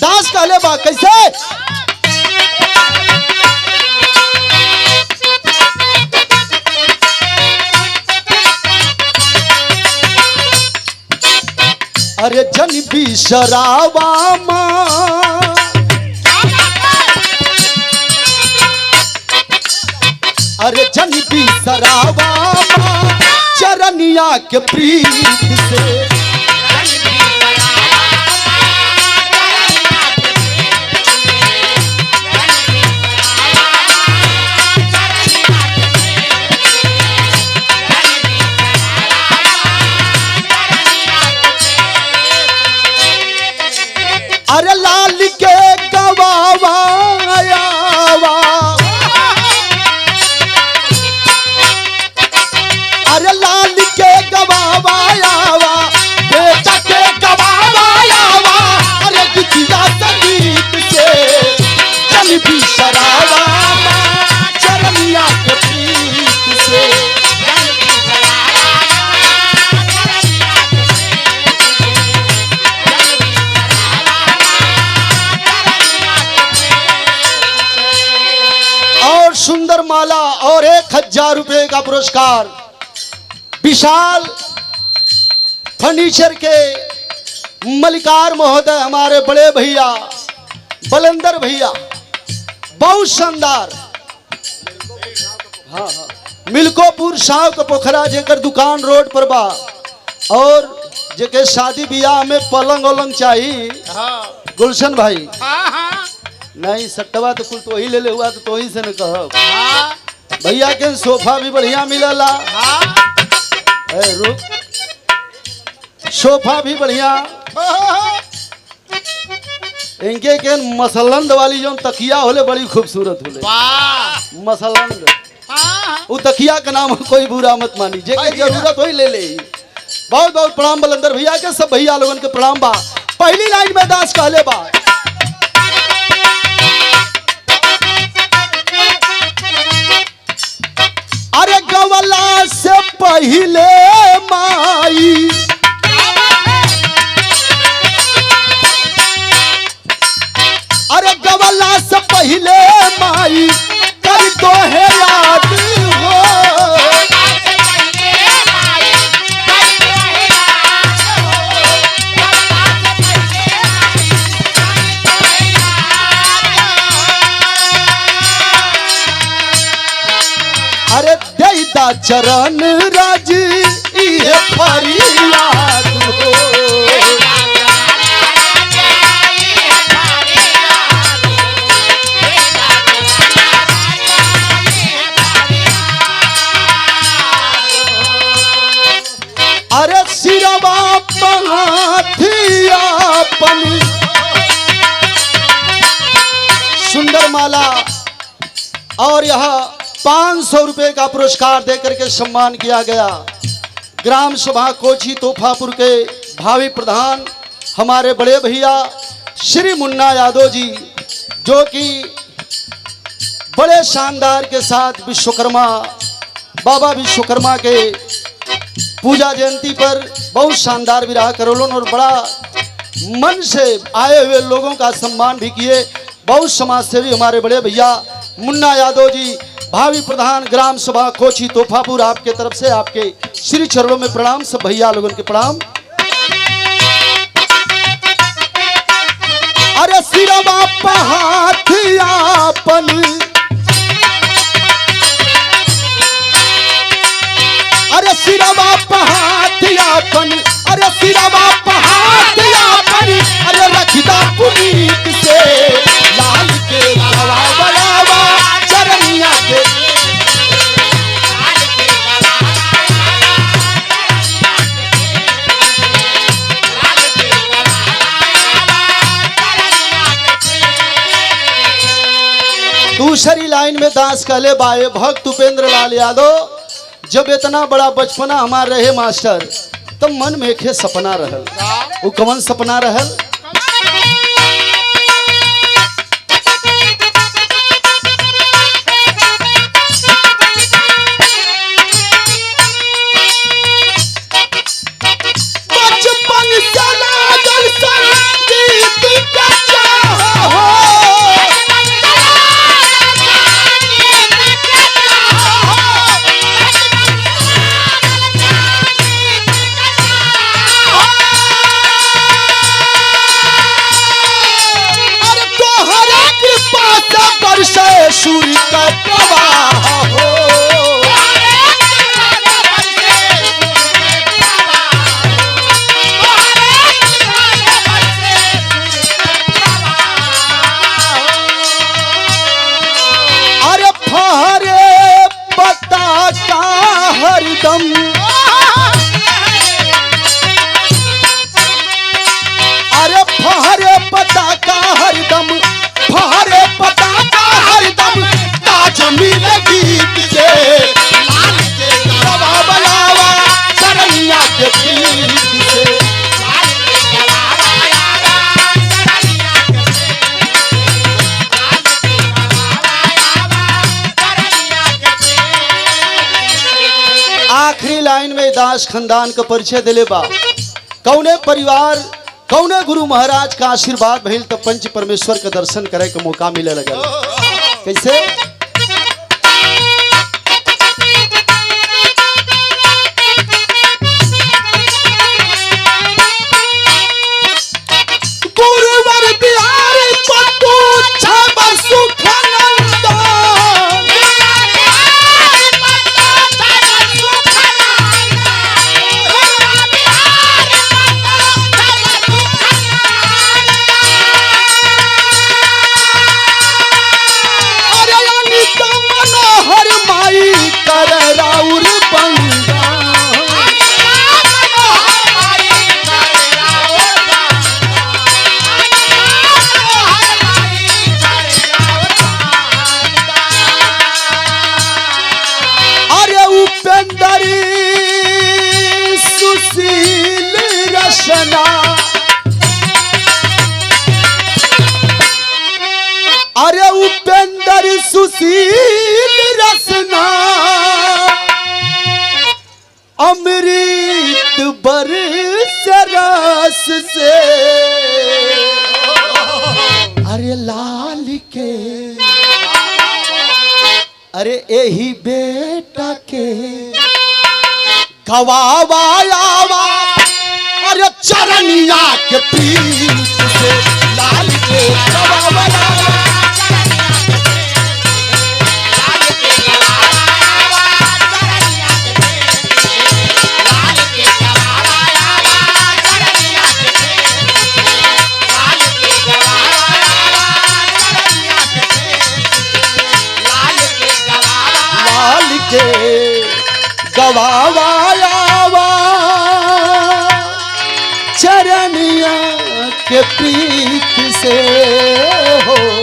दास कहले बा कैसे अरे जन बिसरावा माँ अरे जन बिसरावा माँ चरनिया के प्रीत से अरे लाल के गवावा अरे लाल के गवावा बेटा के गवावा अरे बिटिया संगीत से जन बिसरावा चरनिया के प्रीत से सुंदर माला और 1000 रुपए का पुरस्कार विशाल फर्नीचर के मलिकार महोदय हमारे बड़े भैया बलंदर भैया बहुत शानदार। हाँ मिल्कोपुर शाह का पोखरा जेकर दुकान रोड पर बा और जेके शादी ब्याह में पलंग वलंग चाहिए गुलशन भाई नहीं सट्टवा तो कुल तो ही ले हुआ तो ही से न कहो भैया के सोफा भी बढ़िया मिलला रुक सोफा भी बढ़िया इनके के मसलंद वाली जो तकिया होले बड़ी खूबसूरत होले मसलंद वो तकिया का नाम कोई बुरा मत मानी जे के जरूरत हो ले ले। बहुत बहुत प्रणाम बलंदर भैया के सब भैया लोगन के प्रणाम बा। पहली लाइन में दास कहले बा अरे गवला से पहले माई अरे गवला से पहले माई कर दो है याद हो अरे देदा चरण राज ये फरियाद हो अरे सिरवा पहाथिया पनी सुंदर माला और यहाँ 500 रुपए का पुरस्कार देकर के सम्मान किया गया। ग्राम सभा कोची तोफापुर के भावी प्रधान हमारे बड़े भैया श्री मुन्ना यादव जी जो कि बड़े शानदार के साथ विश्वकर्मा बाबा विश्वकर्मा के पूजा जयंती पर बहुत शानदार विराह करोलन और बड़ा मन से आए हुए लोगों का सम्मान भी किए। बहुत समाज सेवी हमारे बड़े भैया मुन्ना यादव जी भावी प्रधान ग्राम सभा कोची तोफापुर आपके तरफ से आपके श्री चरणों में प्रणाम। सब भैया लोगों के प्रणाम। अरे सिरवा पहाथियापन अरे सिरवा पहाथियापन अरे सिरवा पहाथियापन अरे रखदा पुनीत से लाल के गवावा चरनिया के दूसरी लाइन में दास कहले बाए भक्त उपेंद्र लाल यादव जब इतना बड़ा बचपना हमार रहे मास्टर तब मन में एक सपना रहल। वो कौन सपना रहल? बचपन से लागल संगीत का सूर्य का प्रवाह हो। अरे फहरे पताका हरदम, अरे फहरे पताका हरदम, फहरे पताका हरदम, ताज मिले गीत से लाल के गलावा बलावा चरनिया के प्रीत से। आखिरी लाइन में दास खानदान का परिचय दिले बा। कौने परिवार कौने गुरु महाराज का आशीर्वाद भइल तो पंच परमेश्वर के दर्शन करे के मौका मिले लगल। कैसे? गुरुवर बिहारी पट्टू छब सुखनंदन, सुशील रचना, अरे उपेंद्र सुशील रचना, अमृत बरस रस से, अरे लाल के, अरे यही बेटा के गवावा, अरे चरनिया के प्रीत से लाल के गवावा। गवावा चरनिया के प्रीत से हो।